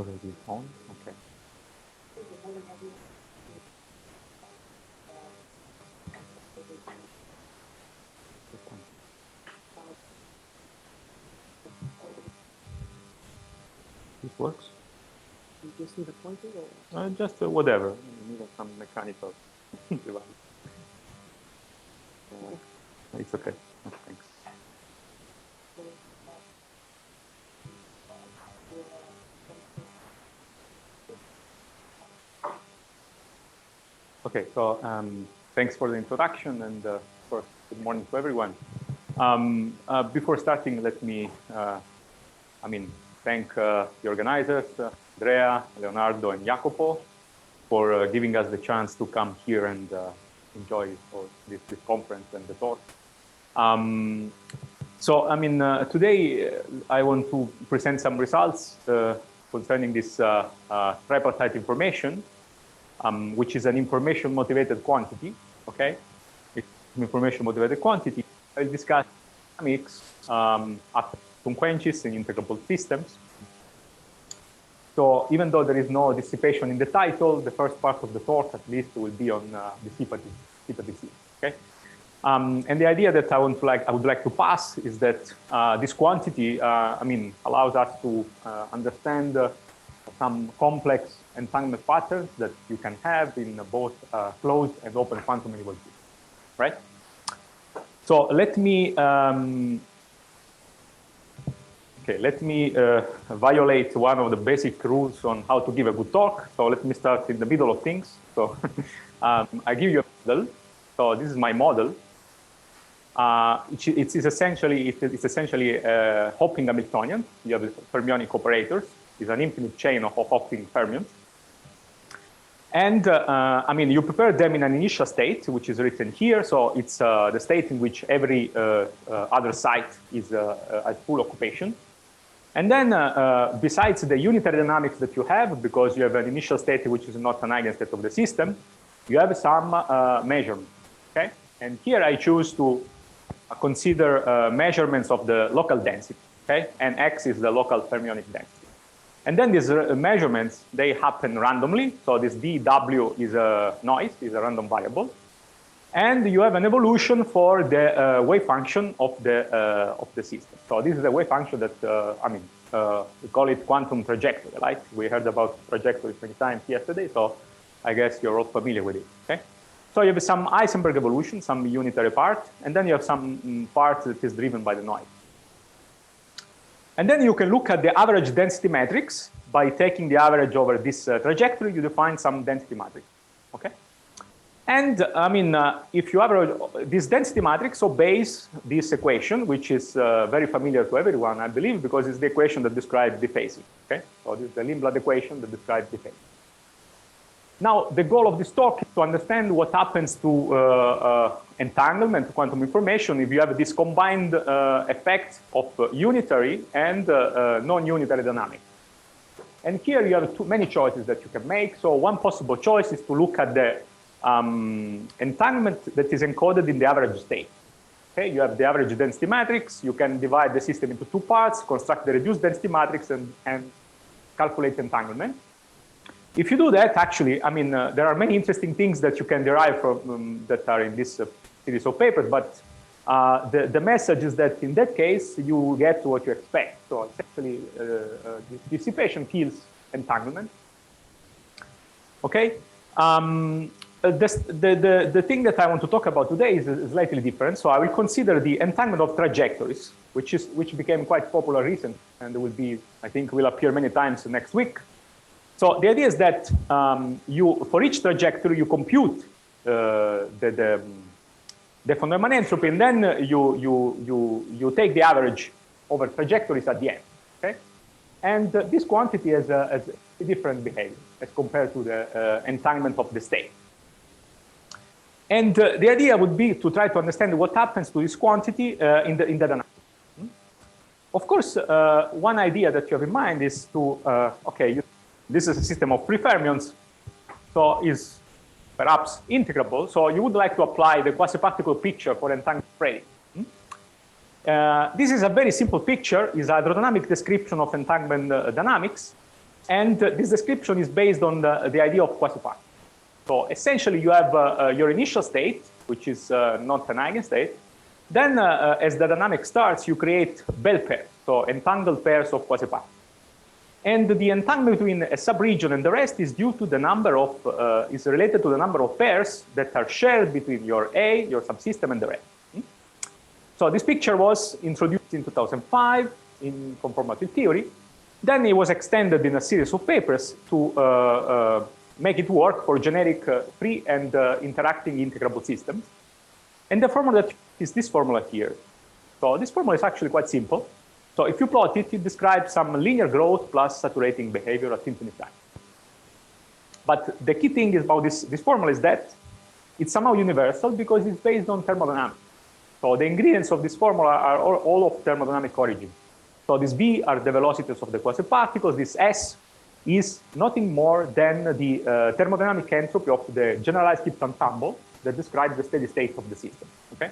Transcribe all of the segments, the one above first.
already on. Okay. This works. You just need a pointer, or Just whatever. You need some mechanical device. It's okay. Thanks. Okay, so thanks for the introduction, and first, good morning to everyone. Before starting, let me, thank the organizers, Andrea, Leonardo, and Jacopo, for giving us the chance to come here and enjoy this conference and the talk. Today I want to present some results concerning this tripartite information, which is an information-motivated quantity, okay? It's an information-motivated quantity. I'll discuss dynamics after consequences in integrable systems. So even though there is no dissipation in the title, the first part of the talk at least will be on dissipative, okay? And the idea that I would like to pass is that this quantity, allows us to understand some complex entanglement patterns that you can have in both closed and open quantum inequality, right? So let me violate one of the basic rules on how to give a good talk. So let me start in the middle of things. So I give you a model. So this is my model. It's essentially a hopping Hamiltonian. You have fermionic operators. It's an infinite chain of hopping fermions. And you prepare them in an initial state, which is written here. So it's the state in which every other site is at full occupation. And then besides the unitary dynamics that you have, because you have an initial state which is not an eigenstate of the system, you have some measurements, okay? And here I choose to consider measurements of the local density, okay? And X is the local fermionic density. And then these measurements, they happen randomly. So this dW is a noise, is a random variable. And you have an evolution for the wave function of the system. So this is a wave function that, we call it quantum trajectory, right? We heard about trajectories many times yesterday, so I guess you're all familiar with it, okay? So you have some Heisenberg evolution, some unitary part, and then you have some part that is driven by the noise. And then you can look at the average density matrix. By taking the average over this trajectory, you define some density matrix, okay? And if you average this density matrix obeys this equation, which is very familiar to everyone, I believe, because it's the equation that describes dephasing, okay? So this is the Lindblad equation that describes dephasing. Now, the goal of this talk is to understand what happens to entanglement, to quantum information, if you have this combined effect of unitary and non-unitary dynamics. And here you have many choices that you can make. So one possible choice is to look at the entanglement that is encoded in the average state. Okay, you have the average density matrix. You can divide the system into two parts, construct the reduced density matrix, and calculate entanglement. If you do that, actually, there are many interesting things that you can derive from that are in this series of papers, but the message is that in that case, you get what you expect. So essentially, dissipation kills entanglement. Okay? The thing that I want to talk about today is slightly different. So I will consider the entanglement of trajectories, which became quite popular recently, and will be, I think, will appear mmany times next week. So the idea is that for each trajectory, you compute the von Neumann entropy, and then you take the average over trajectories at the end, okay? And this quantity has a different behavior as compared to the entanglement of the state. And the idea would be to try to understand what happens to this quantity in the dynamics. Of course, one idea that you have in mind is to, this is a system of free fermions, so is perhaps integrable. So you would like to apply the quasi-particle picture for entanglement spreading. This is a very simple picture. It's a hydrodynamic description of entanglement dynamics. And this description is based on the idea of quasi-particle. So essentially, you have your initial state, which is not an eigenstate. Then, as the dynamic starts, you create bell pairs, so entangled pairs of quasi-particles. And the entanglement between a subregion and the rest is due to the number of, is related to the number of pairs that are shared between your A, your subsystem, and the rest. So this picture was introduced in 2005 in conformative theory. Then it was extended in a series of papers to make it work for generic free and interacting integrable systems. And the formula is this formula here. So this formula is actually quite simple. So if you plot it, it describes some linear growth plus saturating behavior at infinite time. But the key thing about this formula is that it's somehow universal because it's based on thermodynamics. So the ingredients of this formula are all of thermodynamic origin. So this V are the velocities of the quasi-particles. This S is nothing more than the thermodynamic entropy of the generalized Gibbs ensemble that describes the steady state of the system. Okay.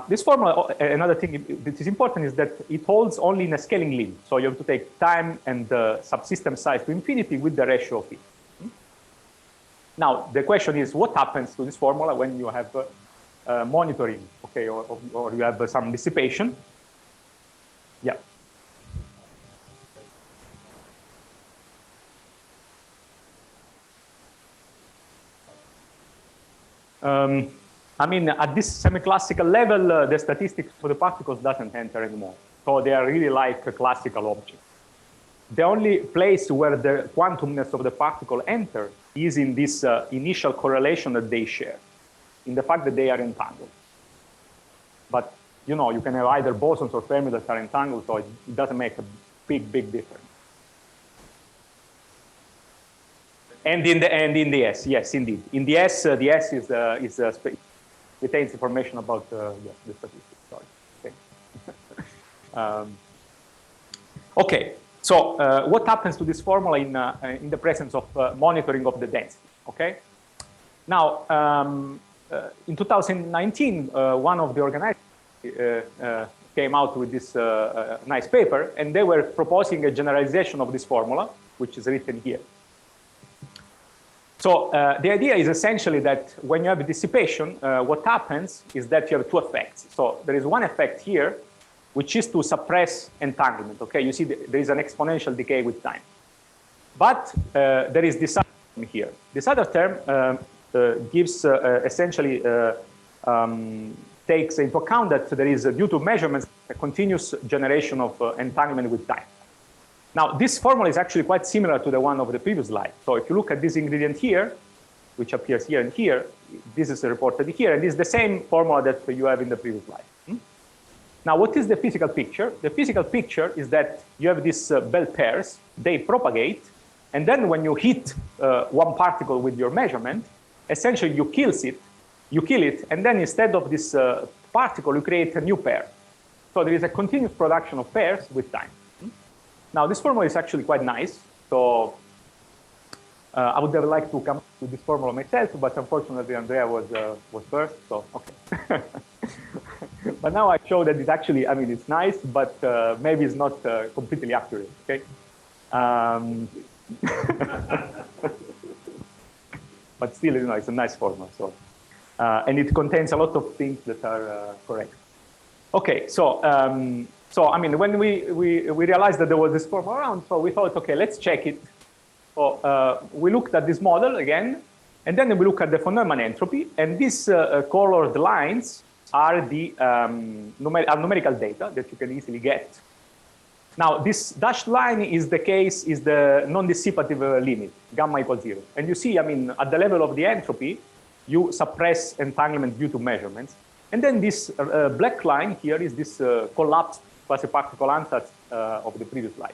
This formula, another thing that is important is that it holds only in a scaling limit. So you have to take time and subsystem size to infinity with the ratio of it. Now, the question is, what happens to this formula when you have monitoring, okay, or you have some dissipation? Yeah. I mean, at this semi-classical level, the statistics for the particles doesn't enter anymore. So they are really like a classical object. The only place where the quantumness of the particle enters is in this initial correlation that they share, in the fact that they are entangled. But, you know, you can have either bosons or Fermi that are entangled, so it doesn't make a big difference. And in the S, yes, indeed. In the S is retains information about the statistics. Sorry. Okay. Okay. So what happens to this formula in the presence of monitoring of the density? Okay. Now, in 2019, one of the organizers came out with this nice paper, and they were proposing a generalization of this formula, which is written here. So the idea is essentially that when you have a dissipation, what happens is that you have two effects. So there is one effect here, which is to suppress entanglement. Okay, you see there is an exponential decay with time. But there is this other term here. This other term gives essentially takes into account that there is, due to measurements, a continuous generation of entanglement with time. Now, this formula is actually quite similar to the one of the previous slide. So if you look at this ingredient here, which appears here and here, this is reported here, and this is the same formula that you have in the previous slide. Now, what is the physical picture? The physical picture is that you have these bell pairs, they propagate, and then when you hit one particle with your measurement, essentially you kill it, and then instead of this particle, you create a new pair. So there is a continuous production of pairs with time. Now, this formula is actually quite nice. So I would have liked to come with this formula myself, but unfortunately, Andrea was first. So, okay. But now I show that it's actually, I mean, it's nice, but maybe it's not completely accurate. Okay. But still, you know, it's a nice formula. So, and it contains a lot of things that are correct. Okay. So. So, I mean, when we realized that there was this formula around, so we thought, okay, let's check it. So we looked at this model again, and then we look at the von Neumann entropy, and these colored lines are the numerical data that you can easily get. Now, this dashed line is the non-dissipative limit, gamma equals 0. And you see, I mean, at the level of the entropy, you suppress entanglement due to measurements. And then this black line here is this collapsed quasi-particle ansatz of the previous slide.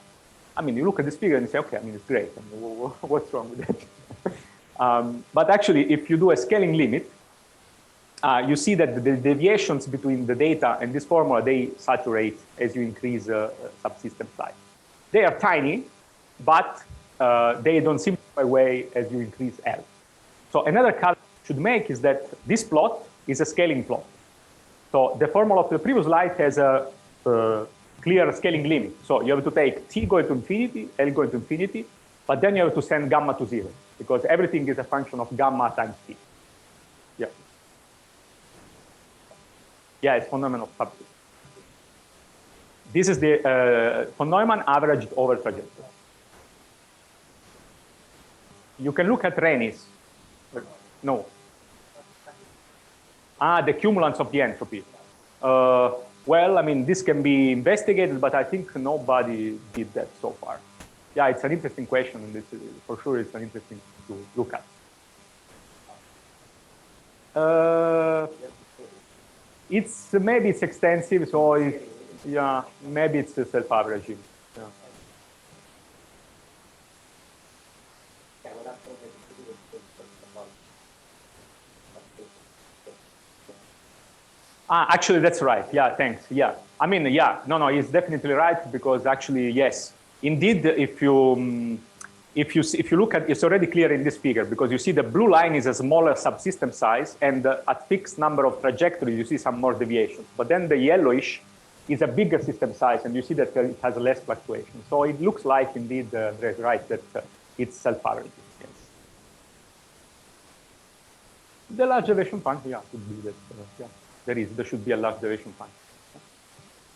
I mean, you look at this figure and you say, okay, I mean, it's great. I mean, what's wrong with that? But actually, if you do a scaling limit, you see that the deviations between the data and this formula, they saturate as you increase subsystem size. They are tiny, but they don't simplify away as you increase L. So another cut you should make is that this plot is a scaling plot. So the formula of the previous slide has a clear scaling limit. So you have to take t going to infinity, L going to infinity, but then you have to send gamma to 0, because everything is a function of gamma times t. Yeah. Yeah, it's von Neumann of subgroup. This is the von Neumann averaged over trajectory. You can look at Rennie's. No. The cumulants of the entropy. Well, I mean, this can be investigated, but I think nobody did that so far. Yeah, it's an interesting question, and this is, for sure it's an interesting to look at. Maybe it's extensive, so yeah, maybe it's self-averaging. Yeah. Actually, that's right. Yeah, thanks. Yeah, I mean, yeah, no, he's definitely right, because actually, yes, indeed, if you look at, it's already clear in this figure, because you see the blue line is a smaller subsystem size, and at fixed number of trajectories, you see some more deviations. But then the yellowish is a bigger system size, and you see that it has less fluctuation. So it looks like, indeed, Andre's right, that it's self-averaging. Yes. The large deviation function, yeah, could be that. Yeah. There should be a large deviation function.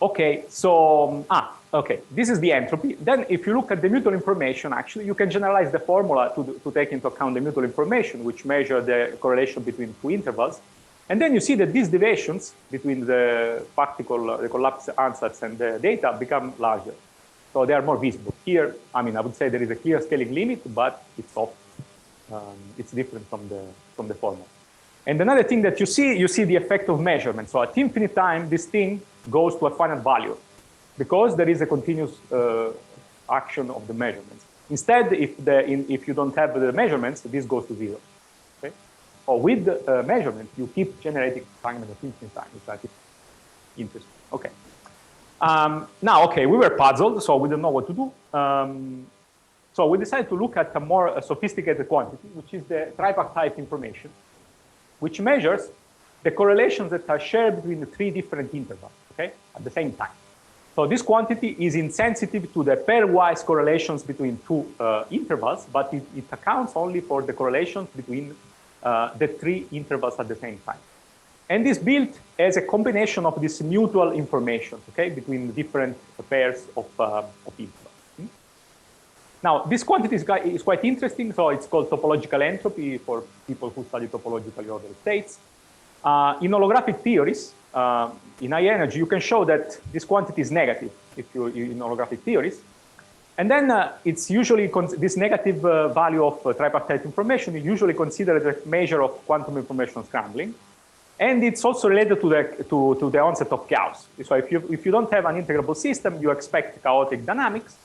Okay, so, okay, this is the entropy. Then if you look at the mutual information, actually, you can generalize the formula to take into account the mutual information, which measure the correlation between two intervals. And then you see that these deviations between the particle, the collapsed ansatz and the data become larger. So they are more visible. Here, I mean, I would say there is a clear scaling limit, but it's off. It's different from the formula. And another thing that you see the effect of measurement. So at infinite time, this thing goes to a finite value, because there is a continuous action of the measurements. Instead, if you don't have the measurements, this goes to 0. Okay? Or with the measurement, you keep generating fragments at infinite time, which I think is interesting. Okay. Now, okay, we were puzzled, so we don't know what to do. So we decided to look at a more sophisticated quantity, which is the tripartite information, which measures the correlations that are shared between the 3 different intervals, okay, at the same time. So this quantity is insensitive to the pairwise correlations between 2 intervals, but it accounts only for the correlations between the 3 intervals at the same time. And is built as a combination of this mutual information, okay, between different pairs of intervals. Now, this quantity is quite interesting, so it's called topological entropy for people who study topologically ordered states. In holographic theories, in high energy, you can show that this quantity is negative in holographic theories. And then it's usually, this negative value of tripartite information is usually considered a measure of quantum information scrambling. And it's also related to the onset of chaos. So if you don't have an integrable system, you expect chaotic dynamics.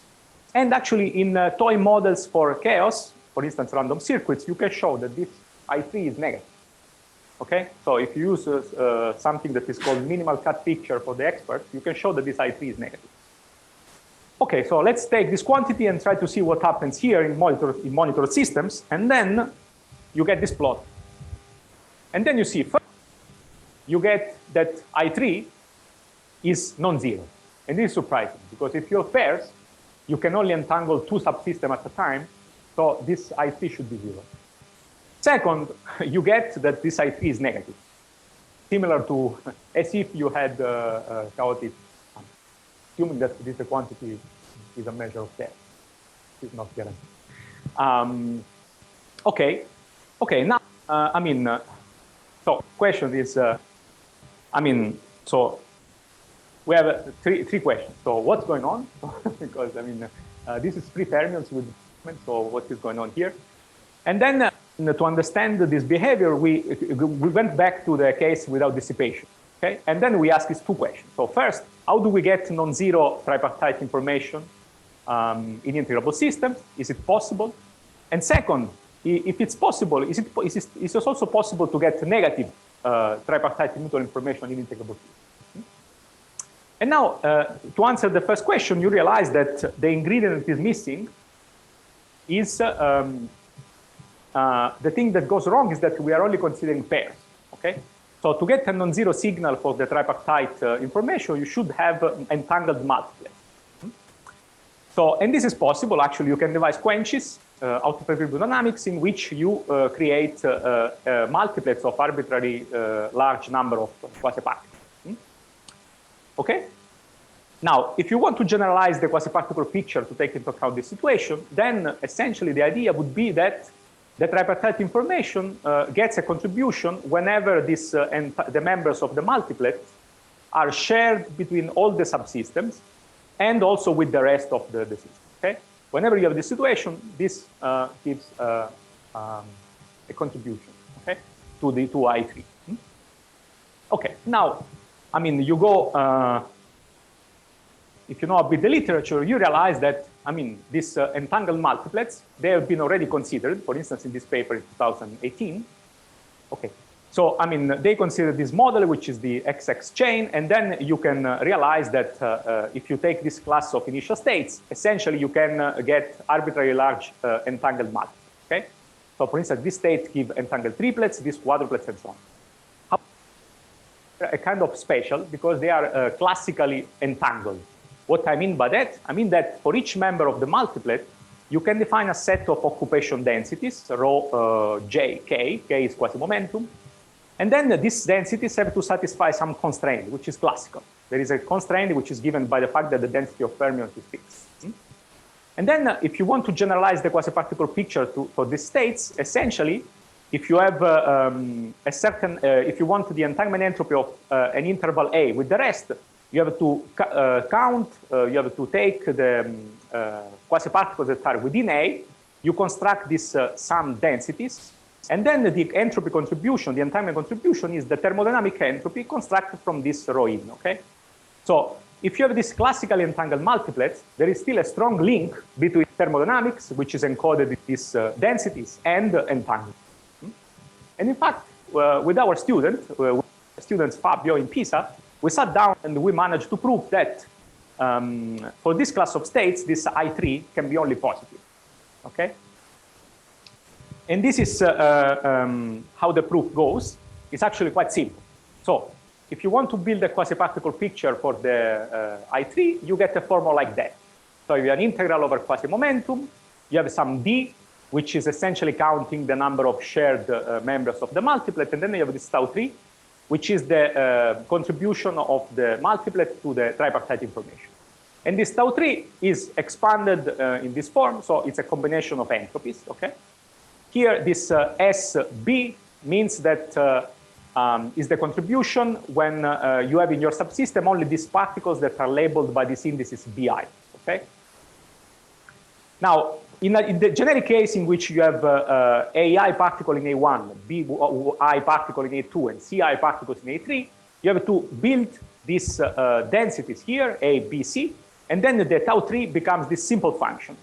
And actually, in toy models for chaos, for instance, random circuits, you can show that this I3 is negative. Okay, so if you use something that is called minimal cut picture for the expert, you can show that this I3 is negative. Okay, so let's take this quantity and try to see what happens here in monitored systems, and then you get this plot. And then you see, first, you get that I3 is non-zero. And this is surprising, because if you have pairs, you can only entangle 2 subsystems at a time, so this I3 should be 0. Second, you get that this I3 is negative, similar to as if you had chaotic, assuming that this quantity is a measure of chaos. It's not guaranteed. Okay, now, I mean, so question is, so we have three questions. So what's going on? Because, I mean, this is free fermions with, so what is going on here? And then to understand this behavior, we went back to the case without dissipation, okay? And then we asked these 2 questions. So first, how do we get non-zero tripartite information in integrable systems? Is it possible? And second, if it's possible, is it also possible to get negative tripartite mutual information in integrable systems? And now, to answer the first question, you realize that the ingredient that is missing is the thing that goes wrong is that we are only considering pairs, okay? So to get a non-zero signal for the tripartite information, you should have entangled multiplex. So, and this is possible. Actually, you can devise quenches out of equilibrium dynamics in which you create a multiplex of arbitrary large number of quasi-particles. Okay? Now, if you want to generalize the quasi-particle picture to take into account this situation, then essentially the idea would be that the tripartite information gets a contribution whenever this, the members of the multiplet are shared between all the subsystems and also with the rest of the system. Okay? Whenever you have this situation, this gives a contribution, okay, to the to I3. Okay, now, I mean, you go, if you know a bit the literature, you realize that, I mean, these entangled multiplets, they have been already considered, for instance, in this paper in 2018. Okay, so, I mean, they consider this model, which is the XX chain, and then you can realize that if you take this class of initial states, essentially you can get arbitrarily large entangled multiplets, okay? So, for instance, this state give entangled triplets, these quadruplets, and so on. A kind of special because they are classically entangled. What I mean by that? I mean that for each member of the multiplet, you can define a set of occupation densities, rho j, k is quasi-momentum, and then these densities have to satisfy some constraint, which is classical. There is a constraint which is given by the fact that the density of fermions is fixed. And then if you want to generalize the quasi-particle picture for these states, essentially, if you have a certain, if you want the entanglement entropy of an interval A with the rest, you have to count, you have to take the quasi-particles that are within A, you construct these sum densities, and then the entropy contribution, the entanglement contribution is the thermodynamic entropy constructed from this rho in, okay? So if you have this classically entangled multiplets, there is still a strong link between thermodynamics, which is encoded in these densities, and entanglement. And in fact, with our students Fabio in Pisa, we sat down and we managed to prove that for this class of states, this I3 can be only positive, okay? And this is how the proof goes. It's actually quite simple. So if you want to build a quasi-particle picture for the I3, you get a formula like that. So you have an integral over quasi-momentum, you have some d, which is essentially counting the number of shared members of the multiplet, and then you have this tau 3, which is the contribution of the multiplet to the tripartite information. And this tau 3 is expanded in this form, so it's a combination of entropies, okay? Here, this SB means that is the contribution when you have in your subsystem only these particles that are labeled by this indices BI, okay? Now, in the generic case in which you have AI particle in A1, BI particle in A2, and CI particles in A3, you have to build these densities here, A, B, C, and then the tau 3 becomes this simple function.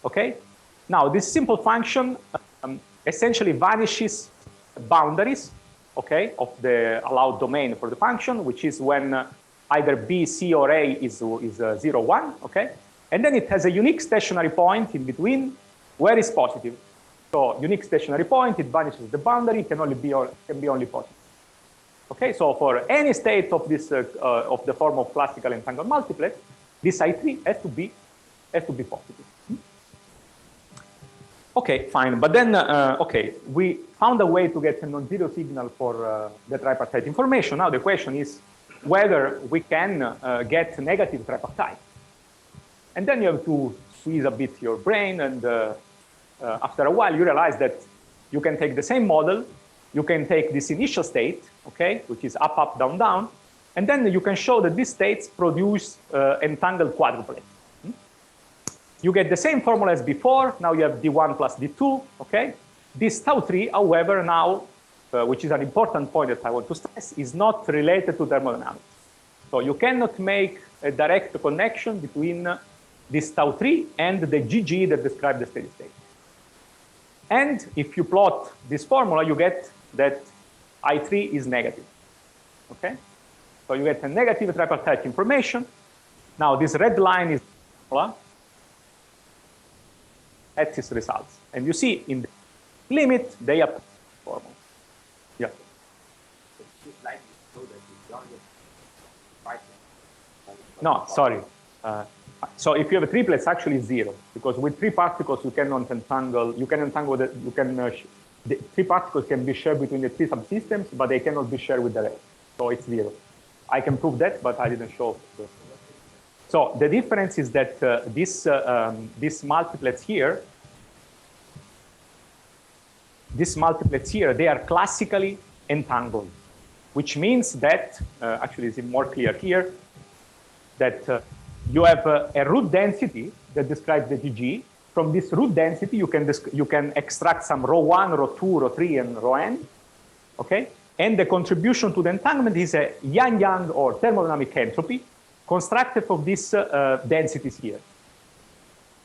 Okay? Now, this simple function essentially vanishes boundaries, okay, of the allowed domain for the function, which is when either B, C, or A is 0, 1, okay? And then it has a unique stationary point in between where it's positive. So unique stationary point, it vanishes the boundary, it can be only positive. Okay, so for any state of this of the form of classical entangled multiplet, this I3 has to be positive. Okay, fine. But then, okay, we found a way to get a non-zero signal for the tripartite information. Now the question is whether we can get negative tripartite. And then you have to squeeze a bit your brain, and after a while you realize that you can take the same model, you can take this initial state, okay, which is up, up, down, down, and then you can show that these states produce entangled quadruplets. You get the same formula as before. Now you have D1 plus D2, okay? This tau 3, however, now, which is an important point that I want to stress, is not related to thermodynamics. So you cannot make a direct connection between this tau 3 and the GG that describes the steady state. And if you plot this formula, you get that I3 is negative, okay? So you get a negative tripartite information. Now this red line is the formula. That's its results. And you see in the limit, they apply the formula. Yeah. No, sorry. So if you have a triplet, it's actually 0, because with 3 particles you cannot entangle. You can entangle the. You can. The 3 particles can be shared between the 3 subsystems, but they cannot be shared with the rest. So it's 0. I can prove that, but I didn't show. So the difference is that these multiplets here, they are classically entangled, which means that actually it's more clear here that you have a root density that describes the GG. From this root density, you can extract some rho 1, rho 2, rho 3, and rho n. Okay, and the contribution to the entanglement is a Yang-Yang or thermodynamic entropy constructed from these densities here.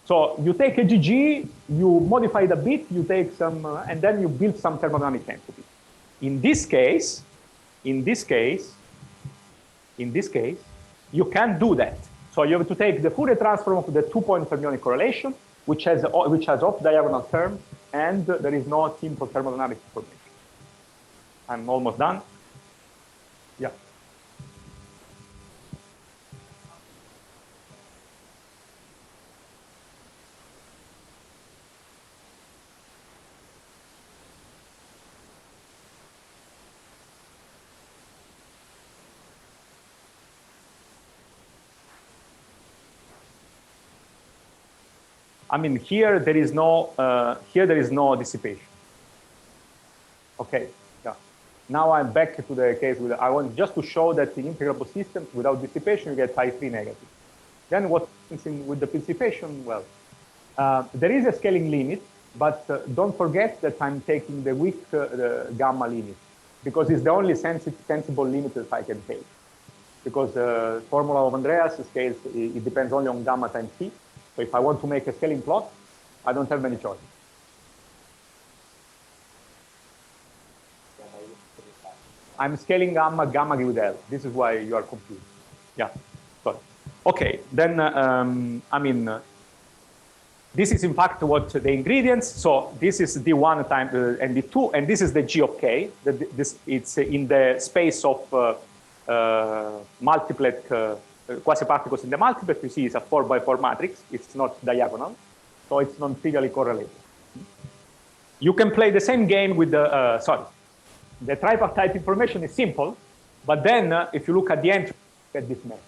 So you take a GG, you modify it a bit, you take some, and then you build some thermodynamic entropy. In this case, you can't do that. So you have to take the Fourier transform of the 2-point fermionic correlation, which has off-diagonal terms, and there is no simple thermodynamic information. I'm almost done. Yeah. I mean, here there is no dissipation. Okay, yeah. Now I'm back to the case with, I want just to show that in integrable systems without dissipation, you get I3 negative. Then what happens with the dissipation? Well, there is a scaling limit, but don't forget that I'm taking the weak gamma limit, because it's the only sensible limit that I can take. Because the formula of Andreas scales, it depends only on gamma times t. So if I want to make a scaling plot, I don't have many choices. I'm scaling gamma with L. This is why you are confused. Yeah, sorry. Okay, then, I mean, this is in fact what the ingredients. So this is D1 times and D2, and this is the G of K. It's in the space of multiplet quasi-particles in the multiplet. You see it's a 4x4 matrix. It's not diagonal, so it's non-trivially correlated. You can play the same game with the, the tripartite information is simple, but then if you look at the entry, you get this mess.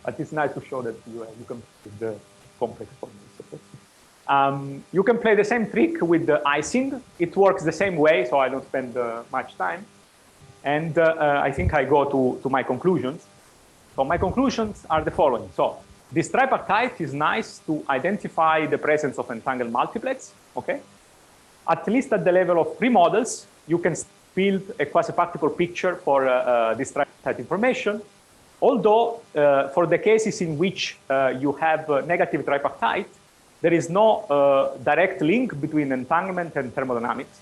But it's nice to show that you can play the complex formulas. You can play the same trick with the icing. It works the same way, so I don't spend much time. And I think I go to my conclusions. So my conclusions are the following. So this tripartite is nice to identify the presence of entangled multiplets, okay? At least at the level of pre-models, you can build a quasi-particle picture for this tripartite information. Although for the cases in which you have negative tripartite, there is no direct link between entanglement and thermodynamics.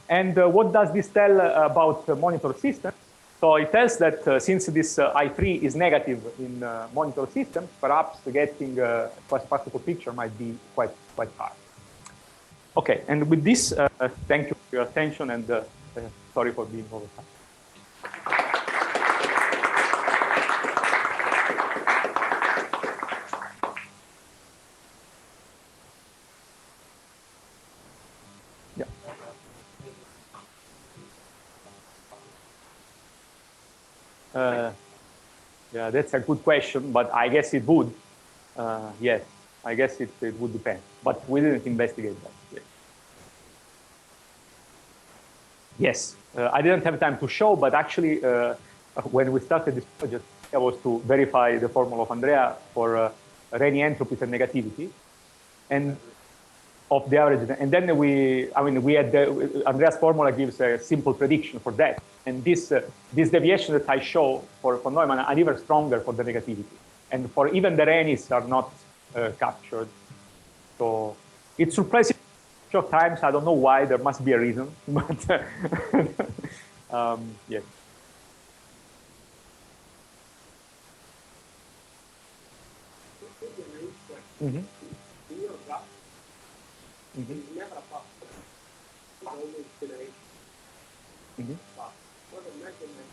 And what does this tell about monitor systems? So it tells that since this I3 is negative in monitor systems, perhaps getting a quasi-particle picture might be quite hard. Okay, and with this, thank you for your attention, and sorry for being over time. Yeah, that's a good question, but I guess it would. Yes, I guess it would depend, but we didn't investigate that. Yes, I didn't have time to show, but actually, when we started this project, I was to verify the formula of Andrea for Rayleigh entropies and negativity, and of the average. And then we had Andrea's formula gives a simple prediction for that. And this deviation that I show for Neumann are even stronger for the negativity. And for even the Rayleighs are not captured. So it's surprising short times. I don't know why. There must be a reason. But yes. Mm-hmm. Mm-hmm. For the measurement,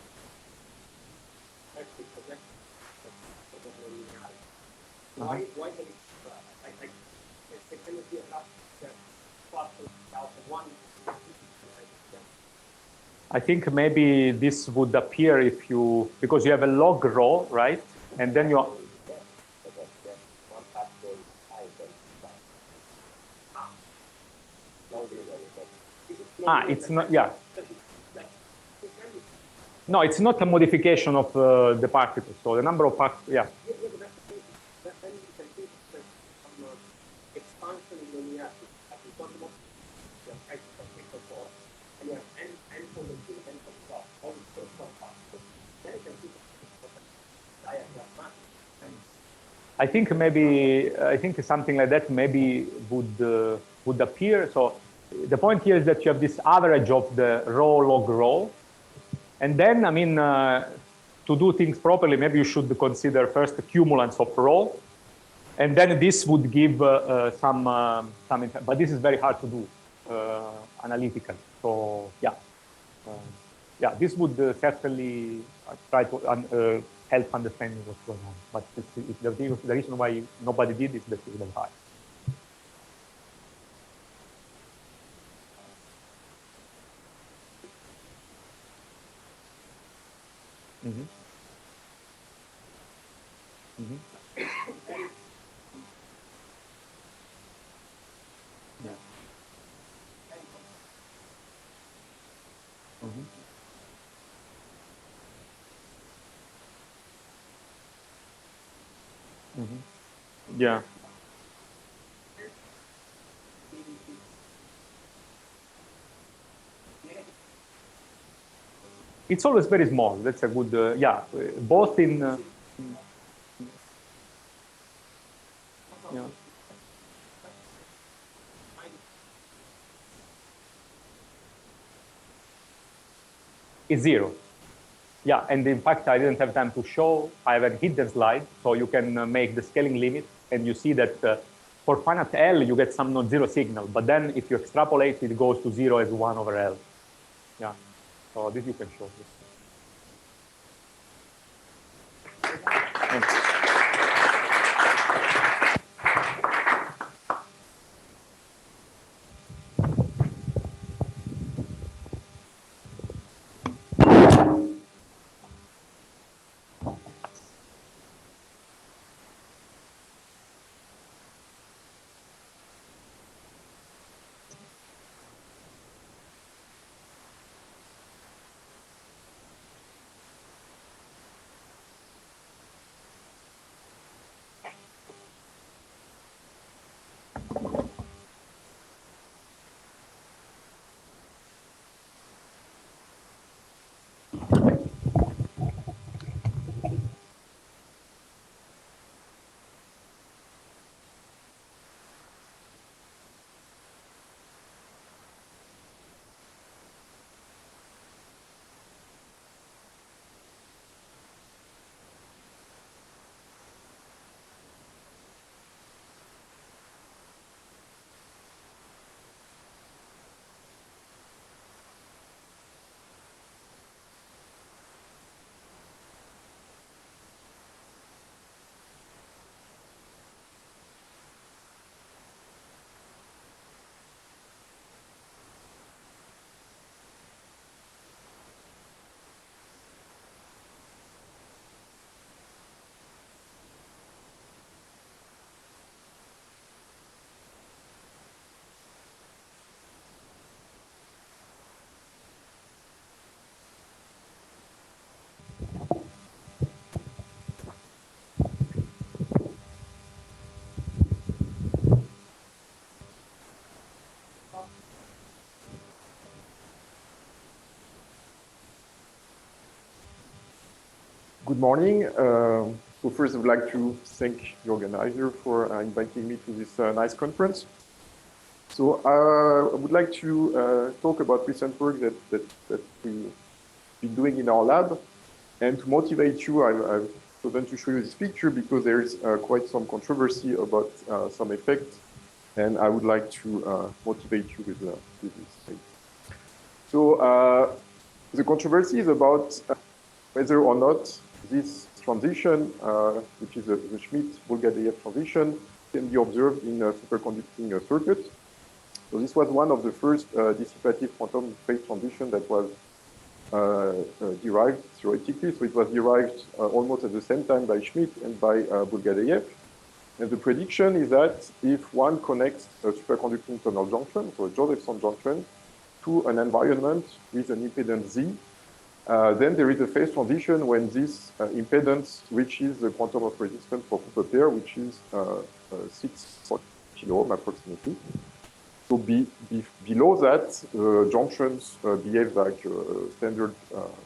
actually project why the can it be enough that alpha 1? I think maybe this would appear if you, because you have a log row, right? And then you, it's not, yeah. No, it's not a modification of the particles. So the number of particles, yeah. Expansion in linearity. I think maybe something like that maybe would appear. So the point here is that you have this average of the row log row, and then I mean to do things properly, maybe you should consider first the cumulants of row, and then this would give some. But this is very hard to do analytically. So yeah. Yeah, this would certainly try to help understanding what's going on. But the reason why nobody did is that it's very hard. Mm-hmm. Mm-hmm. Yeah. Mm-hmm. Mm-hmm. Yeah. It's always very small. That's a good, yeah, both in, yeah. It's 0. Yeah, and in fact, I didn't have time to show. I have a hidden slide, so you can make the scaling limit, and you see that for finite L, you get some non-zero signal, but then if you extrapolate, it goes to 0 as 1 over L. Yeah, so this you can show. Good morning. So first, I would like to thank the organizer for inviting me to this nice conference. So I would like to talk about recent work that we've been doing in our lab. And to motivate you, I've chosen to show you this picture because there is quite some controversy about some effects. And I would like to motivate you with this thing. So The controversy is about whether or not this transition, which is the Schmidt-Bulgakoff transition, can be observed in a superconducting circuit. So this was one of the first dissipative quantum phase transition that was derived theoretically. So it was derived almost at the same time by Schmidt and by Bulgakoff. And the prediction is that if one connects a superconducting tunnel junction, so a Josephson junction, to an environment with an impedance Z, then there is a phase transition when this impedance reaches the quantum of resistance for Cooper pair, which is 6 kilo ohm approximately. So below that, junctions behave like standard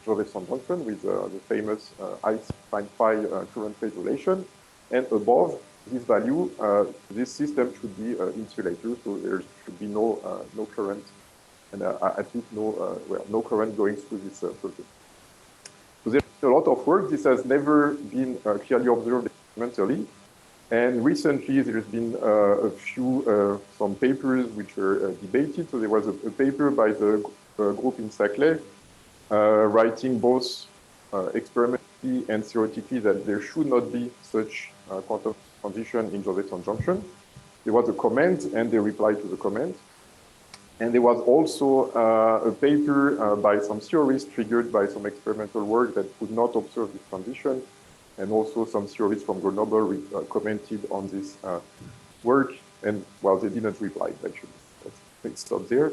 Josephson junction with the famous I sin phi current phase relation. And above this value, this system should be insulator, so there should be no current, and at least no current going through this circuit. So there's a lot of work. This has never been clearly observed experimentally. And recently, there's been some papers which were debated. So there was a paper by the group in Saclay writing both experimentally and theoretically that there should not be such quantum transition in Josephson junction. There was a comment, and they replied to the comment. And there was also a paper by some theorists triggered by some experimental work that could not observe this transition. And also some theorists from Grenoble commented on this work, and well, they didn't reply, actually. Let's stop there.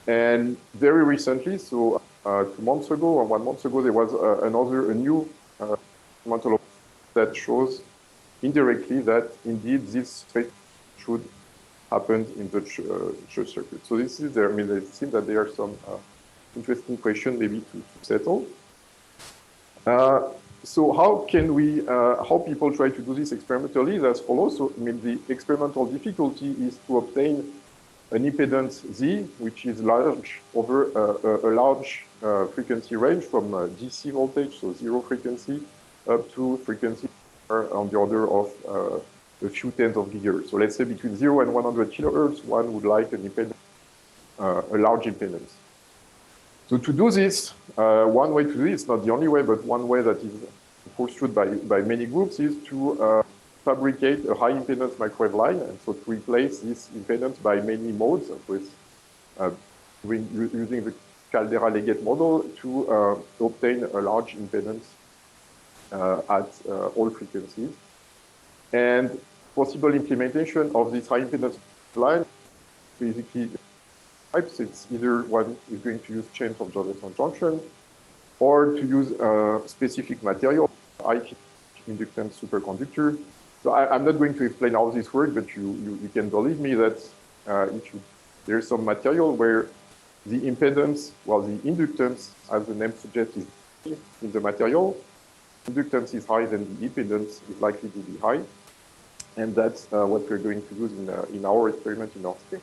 And very recently, so 2 months ago or 1 month ago, there was a new experimental that shows indirectly that indeed this phase should happen in the church circuit. So this is there. I mean, it seems that there are some interesting questions maybe to settle. So how can we, how people try to do this experimentally? As follows. So I mean, the experimental difficulty is to obtain an impedance Z, which is large over a large frequency range from DC voltage, so 0 frequency, up to frequency on the order of a few tens of gigahertz. So let's say between 0 and 100 kilohertz, one would like an impedance, a large impedance. So to do this, one way to do it, it's not the only way, but one way that is pursued by many groups is to fabricate a high impedance microwave line, and so to replace this impedance by many modes, with using the Caldera-Leggett model to obtain a large impedance at all frequencies. And possible implementation of this high impedance line, basically, it's either one is going to use chains of Josephson junction, or to use a specific material, high inductance superconductor. So I'm not going to explain how this works, but you can believe me that there's some material where the impedance, well, the inductance, as the name suggests, is in the material. Inductance is high, then the impedance is likely to be high. And that's what we're going to use in our experiment in our state.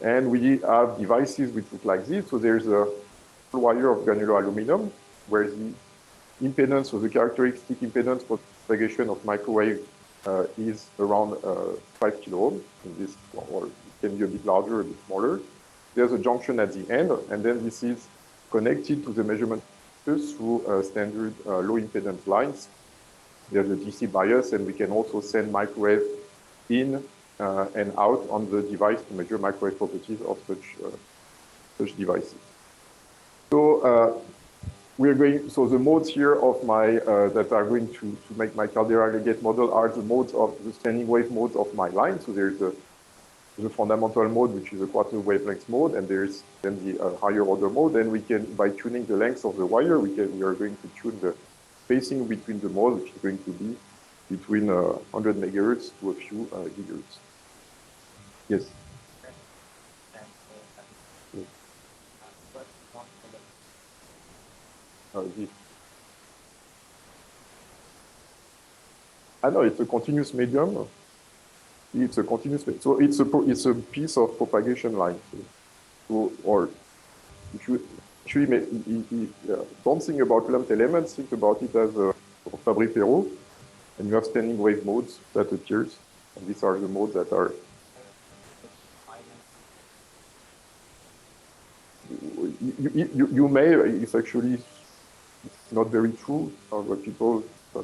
And we have devices which look like this. So there's a wire of granular aluminum, where the impedance, or the characteristic impedance for propagation of microwave is around 5 kilo ohm. In this, or it can be a bit larger, a bit smaller. There's a junction at the end, and then this is connected to the measurement through standard low impedance lines. There's a DC bias, and we can also send microwave in and out on the device to measure microwave properties of such devices. So we're going. So the modes here of my that are going to make my Caldera-Leggett model are the modes of the standing wave modes of my line. So there's the fundamental mode, which is a quarter wavelength mode, and there's then the higher order mode. Then we can, by tuning the length of the wire, we are going to tune the spacing between the modes, which is going to be between 100 megahertz to a few gigahertz. Yes. I know it's a continuous medium. It's a continuous medium. So it's a piece of propagation line. So or if you actually don't think about lumped elements, think about it as a Fabry-Perot, and you have standing wave modes that appears, and these are the modes that are. you may, it's actually not very true, but people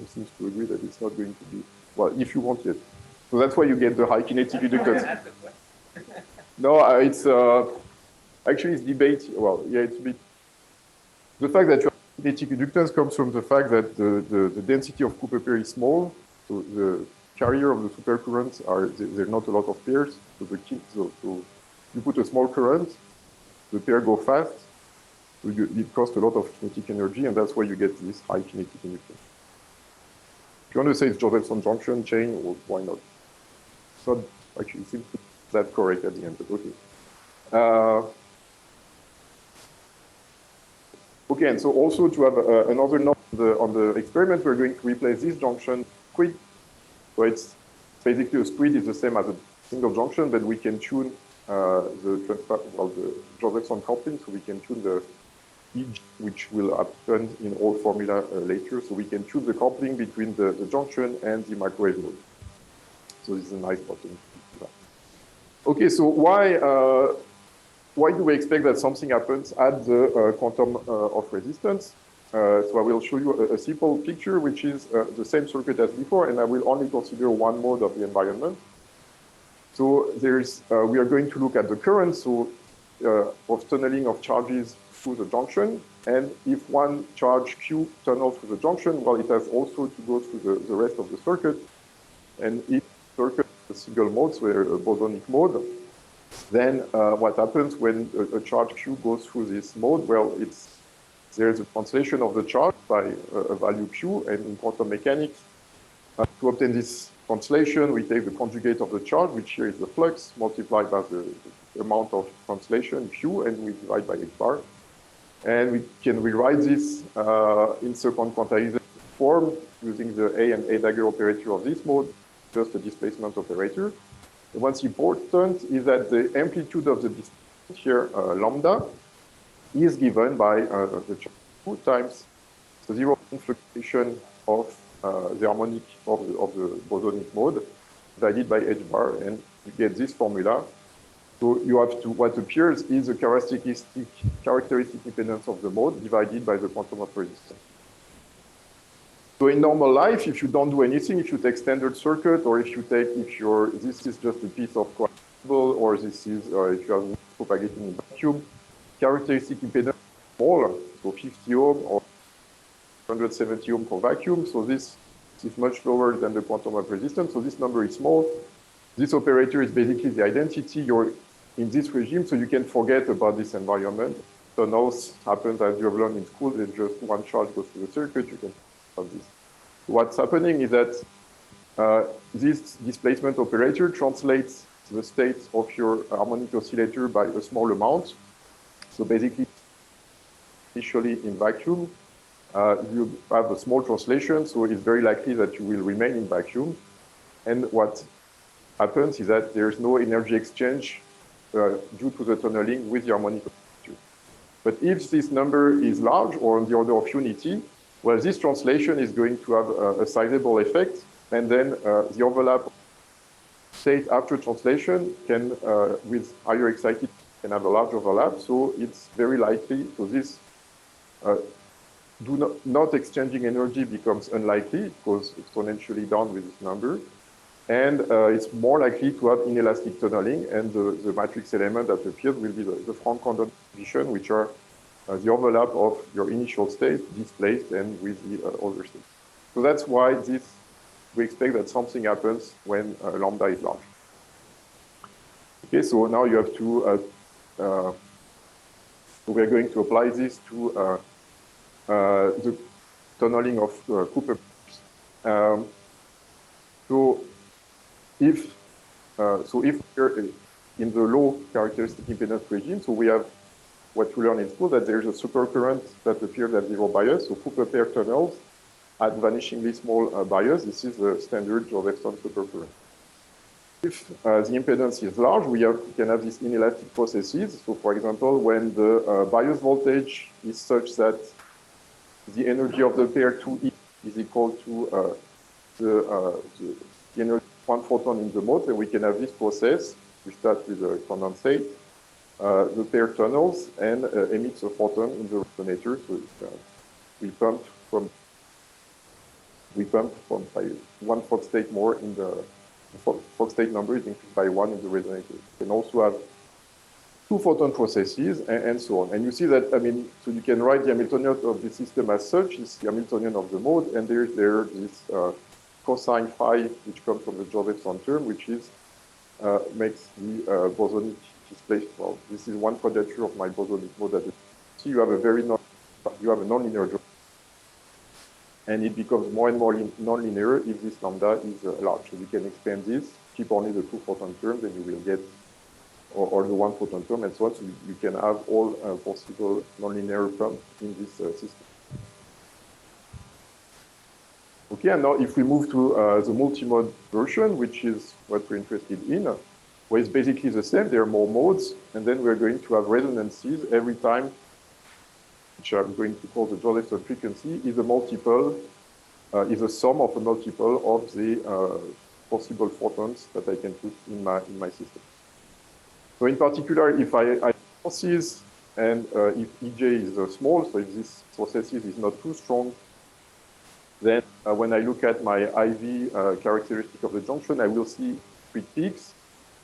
seem to agree that it's not going to be, well, if you want it. So that's why you get the high kinetic inductance. No, it's actually it's debate. Well, yeah, it's a bit. The fact that your kinetic inductance comes from the fact that the density of Cooper pair is small, so the carrier of the supercurrents there are not a lot of pairs. So you put a small current, the pair go fast, so it costs a lot of kinetic energy, and that's why you get this high kinetic inductance. If you want to say it's Josephson junction chain, well, why not? It's not actually it seems that correct at the end, but okay. Okay, and so also to have another note on the experiment, we're going to replace this junction squid. So it's basically a squid is the same as a single junction, but we can tune the Josephson coupling, so we can tune the edge, which will happen in all formula later. So we can tune the coupling between the junction and the microwave mode. So this is a nice button. Okay, so why do we expect that something happens at the quantum of resistance? So I will show you a simple picture, which is the same circuit as before, and I will only consider one mode of the environment. So we are going to look at the current, so of tunneling of charges through the junction. And if one charge Q tunnels through the junction, well, it has also to go through the rest of the circuit. And if the circuit is a single mode, so a bosonic mode, then what happens when a charge Q goes through this mode? Well, there's a translation of the charge by a value Q, and in quantum mechanics, to obtain this translation, we take the conjugate of the charge, which here is the flux, multiplied by the amount of translation, Q, and we divide by H bar. And we can rewrite this in second quantization form using the A and A dagger operator of this mode, just a displacement operator. And what's important is that the amplitude of the displacement here, lambda, is given by the charge Q times the zero fluctuation of the harmonic of the bosonic mode divided by H bar, and you get this formula. So you have to, what appears is the characteristic impedance of the mode divided by the quantum of resistance. So in normal life, if you don't do anything, if you take standard circuit, or this is just a piece of cable, or this is, if you are propagating in vacuum, characteristic impedance is smaller, so 50 ohm or 170 ohm for vacuum. So this is much lower than the quantum of resistance. So this number is small. This operator is basically the identity. You're in this regime, so you can forget about this environment. So now happens as you have learned in school, there's just one charge goes through the circuit, you can of this. What's happening is that this displacement operator translates the state of your harmonic oscillator by a small amount. So basically, initially in vacuum, you have a small translation, so it's very likely that you will remain in vacuum. And what happens is that there's no energy exchange due to the tunneling with the harmonic oscillator. But if this number is large or on the order of unity, well, this translation is going to have a sizable effect, and then the overlap state after translation can, with higher excited, can have a large overlap. So it's very likely. So this not exchanging energy becomes unlikely because exponentially down with this number, and it's more likely to have inelastic tunneling, and the matrix element that appears will be the Franck-Condon condition, which are the overlap of your initial state displaced and with the other state. So that's why we expect that something happens when lambda is large. Okay, so now you have to, so we're going to apply this to the tunneling of Cooper. So if we're in the low characteristic impedance regime, so we have what we learned in school, that there's a supercurrent that appears at zero bias, so Cooper pair tunnels at vanishingly small bias. This is the standard Josephson supercurrent. If the impedance is large, we can have these inelastic processes. So for example, when the bias voltage is such that the energy of the pair 2E is equal to the energy of one photon in the mode, then we can have this process. We start with a condensate. the pair tunnels and emits a photon in the resonator. So we pump from by one Fock state more in the Fock state number is increased by 1 in the resonator. You can also have 2 photon processes and so on. And you see that, I mean, so you can write the Hamiltonian of the system as such, it's the Hamiltonian of the mode, and there's this cosine phi, which comes from the Josephson term, which is makes the bosonic displacement. Well, this is one quadrature of my bosonic mode. See, you have a nonlinear Josephson. And it becomes more and more nonlinear if this lambda is large. So we can expand this, keep only the 2 photon terms, and you will get, or the 1 photon term, and so on. So you can have all possible nonlinear pumps in this system. Okay, and now if we move to the multi-mode version, which is what we're interested in, where it's basically the same, there are more modes, and then we're going to have resonances every time, which I'm going to call the Josephson frequency, is a multiple, is a sum of a multiple of the possible photons that I can put in my system. So in particular, if I forces and if EJ is small, so if this processes is not too strong, then when I look at my IV characteristic of the junction, I will see 3 peaks,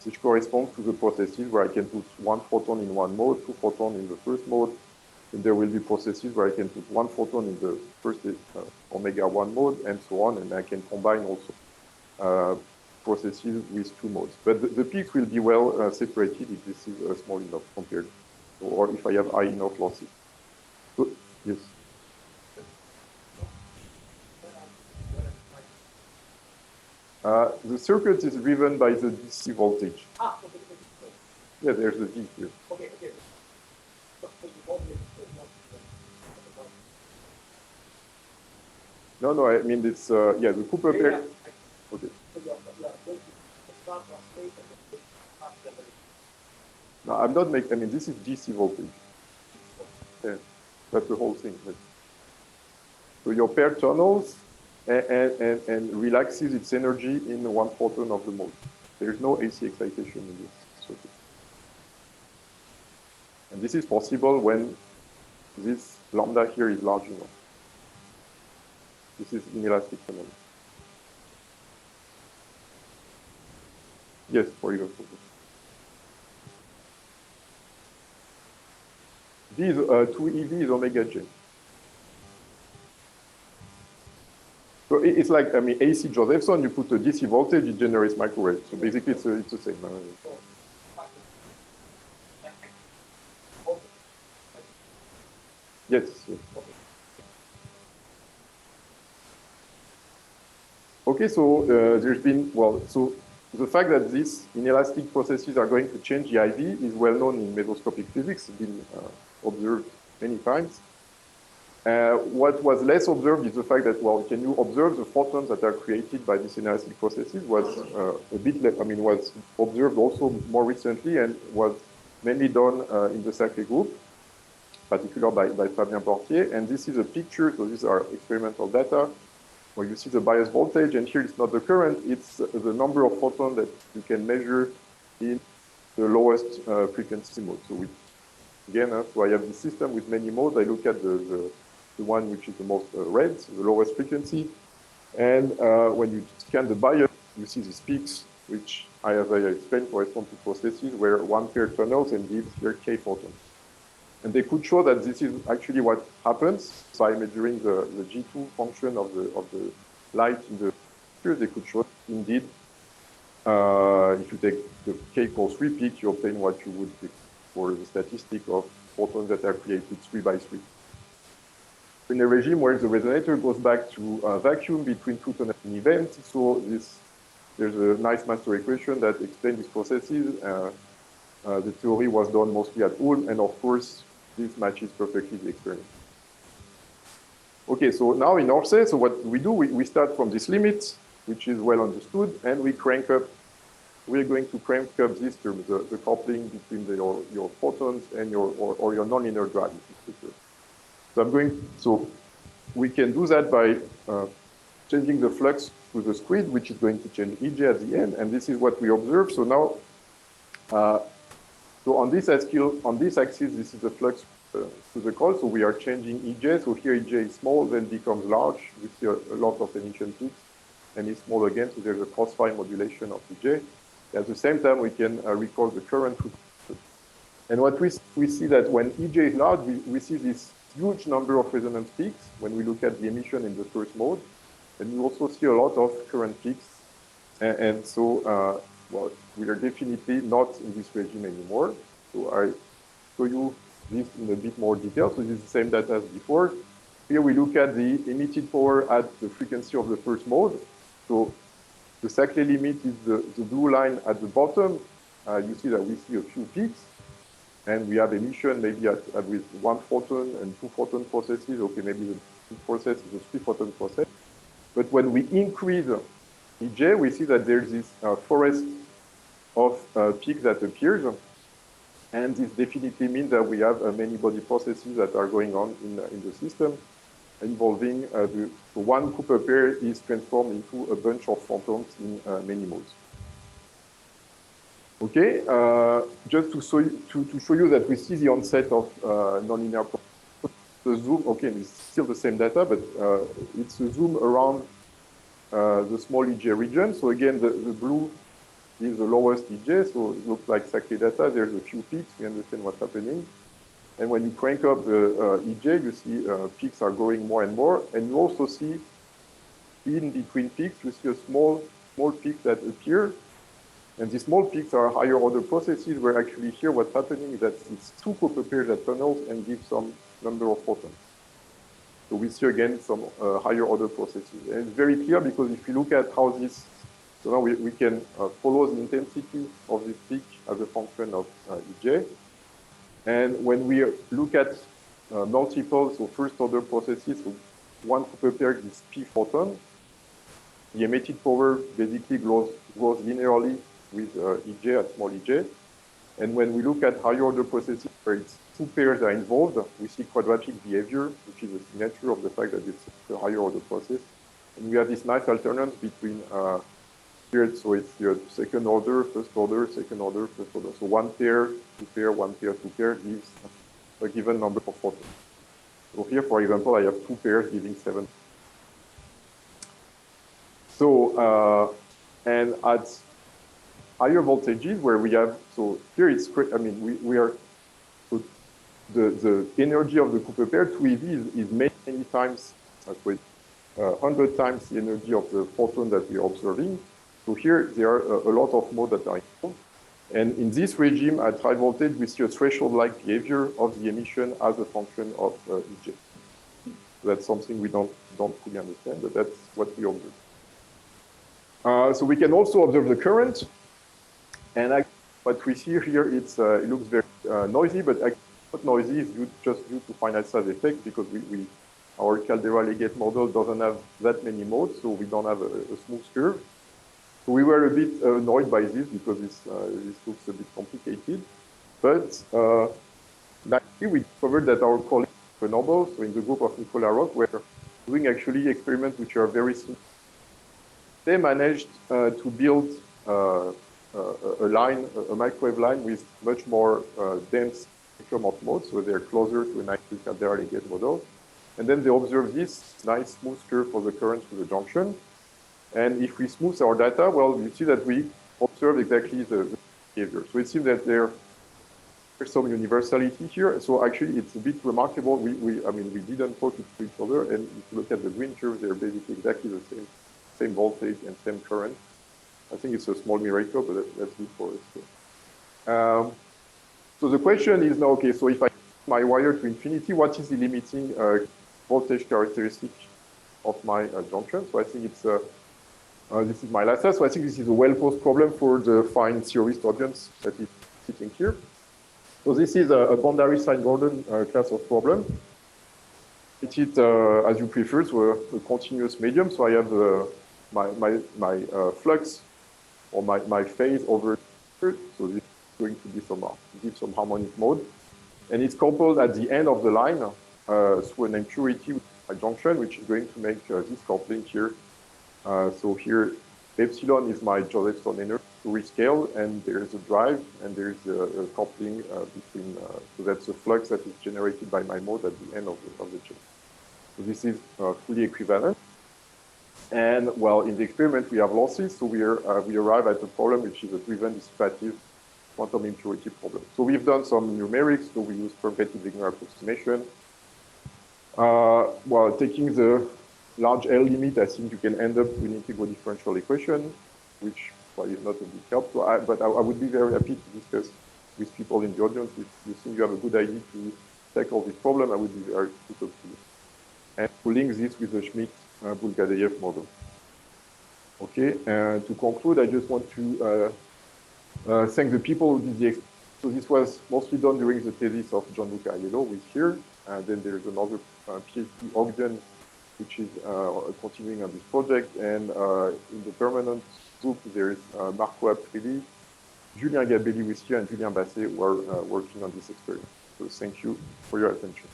which correspond to the processes where I can put 1 photon in one mode, 2 photons in the first mode. And there will be processes where I can put 1 photon in the first omega-1 mode, and so on, and I can combine also processes with 2 modes. But the peaks will be well separated if this is small enough compared, or if I have high enough losses. So, yes. The circuit is driven by the DC voltage. Ah, okay. Yeah, there's the V here. Okay. No, I mean it's yeah, the Cooper pair. Okay. No, I'm not making. I mean, this is DC voltage. Yeah, that's the whole thing. So your pair tunnels and relaxes its energy in 1 photon of the mode. There is no AC excitation in this circuit. And this is possible when this lambda here is large enough. This is inelastic phenomenon. Yes, for example. These 2EV is omega J. So it's like, I mean, AC Josephson, you put a DC voltage, it generates microwave. So basically, it's the same. Yes. Okay, so there's been, well, so the fact that these inelastic processes are going to change the IV is well known in mesoscopic physics, it's been observed many times. What was less observed is the fact that, well, can you observe the photons that are created by these inelastic processes was a bit less, I mean, was observed also more recently and was mainly done in the Saclay group, particularly by Fabien Portier. And this is a picture, so these are experimental data, where you see the bias voltage, and here it's not the current, it's the number of photons that you can measure in the lowest frequency mode. So again, so I have this system with many modes. I look at the one which is the most red, so the lowest frequency. And when you scan the bias, you see these peaks, which, as I explained, correspond to processes where 1 pair tunnels and gives here K photons. And they could show that this is actually what happens by measuring the G2 function of the light in the picture. They could show indeed, if you take the K equals 3 peak, you obtain what you would take for the statistic of photons that are created 3 by 3. In a regime where the resonator goes back to a vacuum between 2 tunnels in event, so there's a nice master equation that explains these processes. The theory was done mostly at Ulm, and of course, this matches perfectly the experiment. Okay, so now in Orsay, so what we do, we start from this limit, which is well understood, and we crank up, we're going to crank up this term, the coupling between your photons and your nonlinear drag. So we can do that by changing the flux to the squid, which is going to change EJ at the end, and this is what we observe. So now, So on this axis, this is the flux to the coil. So we are changing EJ. So here EJ is small, then becomes large. We see a lot of emission peaks, and it's small again. So there's a crossfire modulation of EJ. At the same time, we can record the current. And what we see that when EJ is large, we see this huge number of resonance peaks when we look at the emission in the first mode. And we also see a lot of current peaks. And so, well, we are definitely not in this regime anymore. So I show you this in a bit more detail. So this is the same data as before. Here we look at the emitted power at the frequency of the first mode. So the Saclay limit is the blue line at the bottom. You see that we see a few peaks. And we have emission maybe with 1 photon and 2 photon processes. Okay, maybe the 2 process is a 3 photon process. But when we increase EJ, we see that there's this forest of peaks that appears. And this definitely means that we have many body processes that are going on in the system, involving the one Cooper pair is transformed into a bunch of photons in many modes. Okay, just to show you that we see the onset of nonlinear the zoom. Okay, it's still the same data, but it's a zoom around the small EJ region. So again, the blue is the lowest EJ, so it looks like Saclay data. There's a few peaks. We understand what's happening. And when you crank up the EJ, you see peaks are growing more and more. And you also see in between peaks, you see a small peak that appear. And these small peaks are higher order processes where actually here what's happening is that it's 2 Cooper pairs that tunnels and give some number of photons. So we see again some higher order processes. And it's very clear because if you look at how this, so now we can follow the intensity of this peak as a function of EJ. And when we look at multiple, so first order processes, so 1 Cooper pair is P photon, the emitted power basically grows linearly with EJ at small EJ. And when we look at higher order processes where it's 2 pairs are involved, we see quadratic behavior, which is a signature of the fact that it's a higher order process. And we have this nice alternance between here, so it's your second order, first order, second order, first order. So 1 pair, 2 pair, 1 pair, 2 pair gives a given number of photons. So here, for example, I have 2 pairs giving 7. So, and at higher voltages where we have, so here it's, I mean, we are, so the energy of the Cooper pair, 2eV, is many times, 100 times the energy of the photon that we are observing. So here, there are a lot of modes that are involved. And in this regime, at high voltage, we see a threshold-like behavior of the emission as a function of EJ. So that's something we don't fully understand, but that's what we observe. So we can also observe the current. And what we see here, it looks very noisy, but actually not noisy is just due to finite size effect because our Caldera Legate model doesn't have that many modes, so we don't have a smooth curve. So we were a bit annoyed by this because this looks a bit complicated. But actually, we discovered that our colleagues at Grenoble, so in the group of Nicolas Roch, were doing actually experiments which are very simple. They managed to build a microwave line with much more dense spectrum of modes, so they're closer to an actual Caldera Legate model. And then they observe this nice smooth curve for the current through the junction. And if we smooth our data, well, you see that we observe exactly the behavior. So it seems that there's some universality here. So actually, it's a bit remarkable. I mean, we didn't talk to each other, and if you look at the green curves, they're basically exactly the same voltage and same current. I think it's a small miracle, but that's good for us. So the question is now, okay, so if I put my wire to infinity, what is the limiting voltage characteristic of my junction? So I think it's this is my last slide. So I think this is a well-posed problem for the fine theorist audience that is sitting here. So this is a boundary sign Gordon class of problem. It is, as you prefer, so a continuous medium. So I have my flux or my phase over here. So this is going to be give some harmonic mode. And it's coupled at the end of the line through an impurity with my junction, which is going to make this coupling here. So here, epsilon is my Josephson energy. rescale, and there's a drive, and there's a coupling between, so that's a flux that is generated by my mode at the end of the chain. So this is fully equivalent. And well, in the experiment, we have losses, so we arrive at a problem which is a driven dissipative quantum impurity problem. So we've done some numerics, so we use truncated Wigner approximation. Well, taking the large L limit, I think you can end up with an integral differential equation, which well, is not a big help. So but I would be very happy to discuss with people in the audience. If you think you have a good idea to tackle this problem, I would be very happy to talk to you. And to link this with the Schmidt-Bulgakoff model. Okay, to conclude, I just want to thank the people who did the experiment. So this was mostly done during the thesis of Gianluca Aiello, who is here. Then there's another PhD, Ogden, which is continuing on this project. And in the permanent group, there is Marco Aprilli, Julien Gabelli with here, and Julien Basset, who are working on this experiment. So thank you for your attention.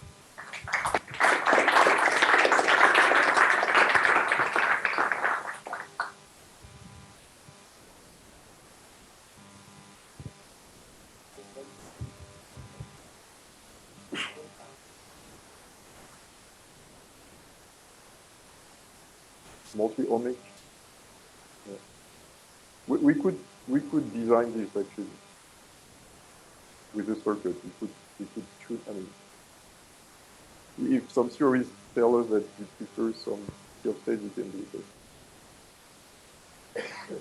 Multi-omic. Yeah. We could design this actually with the circuit. We could choose. I mean, if some theories tell us that we prefer some field state, we can do it.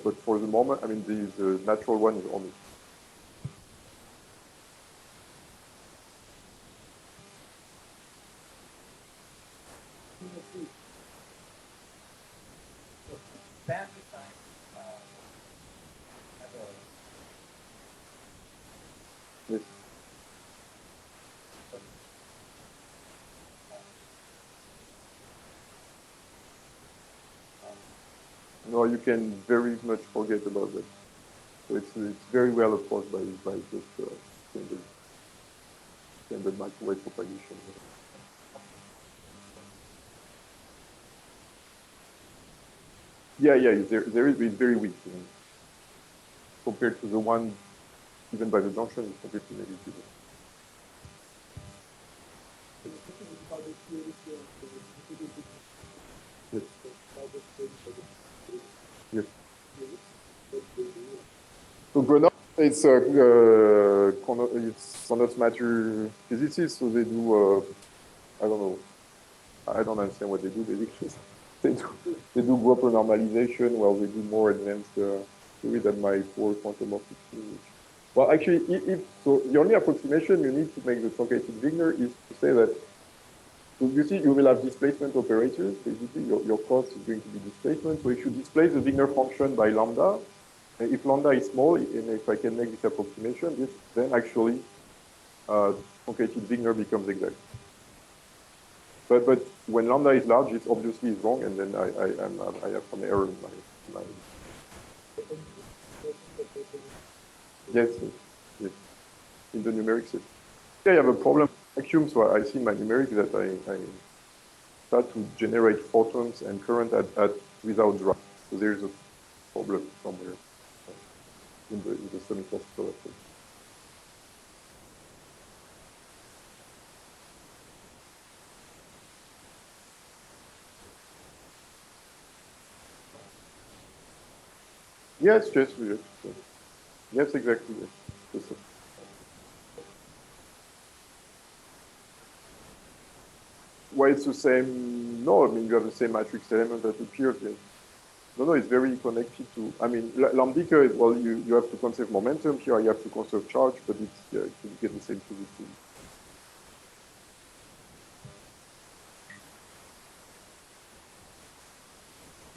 But for the moment, I mean, the natural one is omic. Yes. No, you can very much forget about that. So it's very well approached by just standard microwave propagation. Yeah, it's very weak compared to the one given by the junction. It's completely negative. Yes. Yes. So Grenard, it's condensed matter physicists, so they do I don't know. I don't understand what they do basically. They do Gropper normalization while they do more advanced theory than my poor quantum optics. Well, actually, so the only approximation you need to make the truncated Wigner is to say that, so you see, you will have displacement operators. Basically, your cost is going to be displacement. So if you displace the Wigner function by lambda, and if lambda is small, and if I can make this approximation, then actually truncated Wigner becomes exact. But when lambda is large, it obviously is wrong, and then I have some error in my yes, in the numeric set. I have a problem with vacuum, so I see in my numeric that I start to generate photons and current without drive. So there's a problem somewhere in the semi-classical approach. Yes, yes, exactly. Yes. Why it's the same? No, I mean, you have the same matrix element that appears. Yes. No, it's very connected to, I mean, Lambdica, well, you have to conserve momentum. Here you have to conserve charge, but it's, you get the same physics.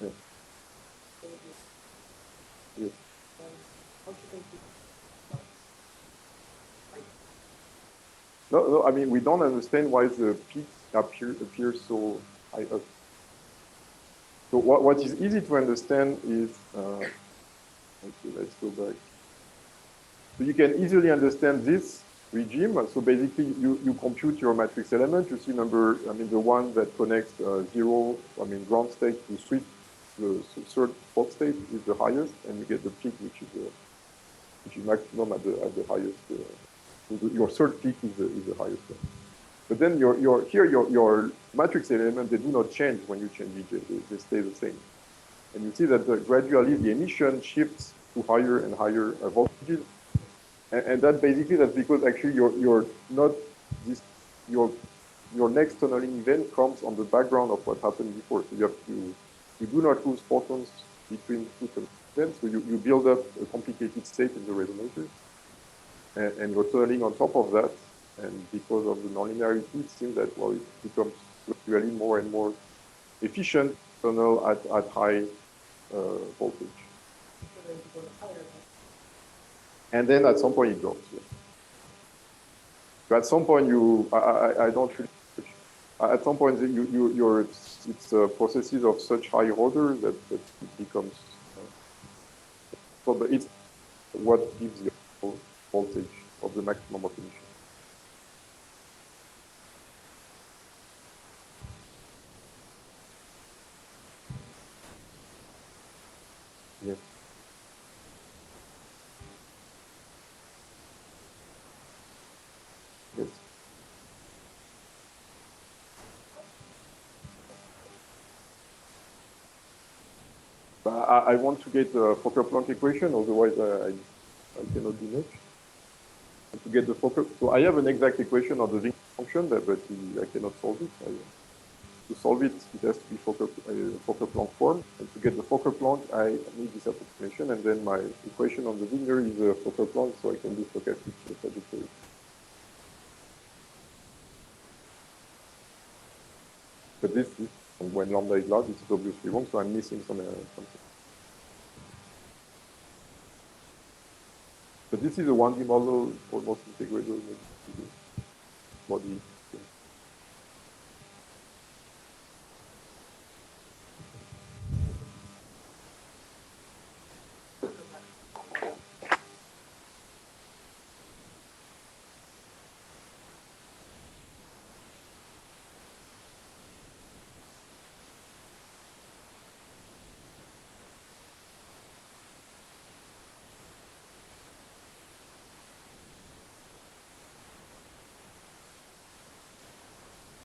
Yeah. Yes. No, I mean, we don't understand why the peaks appear so high up. So what is easy to understand is, okay, let's go back. So you can easily understand this regime. So basically, you compute your matrix element. You see number, I mean, the one that connects 0, I mean, ground state to sweep the third fault state is the highest, and you get the peak, which is maximum at the highest. Your third peak is the highest one. But then your matrix element, they do not change when you change VJ. They stay the same. And you see that gradually the emission shifts to higher and higher voltages. And that basically, that's because actually you're not this, your next tunneling event comes on the background of what happened before. So you do not lose photons between two tunneling events. So you build up a complicated state in the resonator. And you're tunneling on top of that. And because of the nonlinearity, it seems that, well, it becomes really more and more efficient tunnel at high voltage. And then at some point it drops. Yeah. So at some point I don't really. At some point it's processes of such high order that it becomes. So it's what gives you voltage of the maximum of emission. Yes. Yes. I want to get the Fokker-Planck equation, otherwise I cannot do much. To get the Fokker, so I have an exact equation of the Wing function, but I cannot solve it. To solve it, it has to be Fokker-Planck form. And to get the Fokker-Planck, I need this approximation, and then my equation on the Wigner is a Fokker-Planck, so I can do stochastic trajectory. But this is, when lambda is large, it's obviously wrong, so I'm missing something. But this is a 1D model, almost integrated body.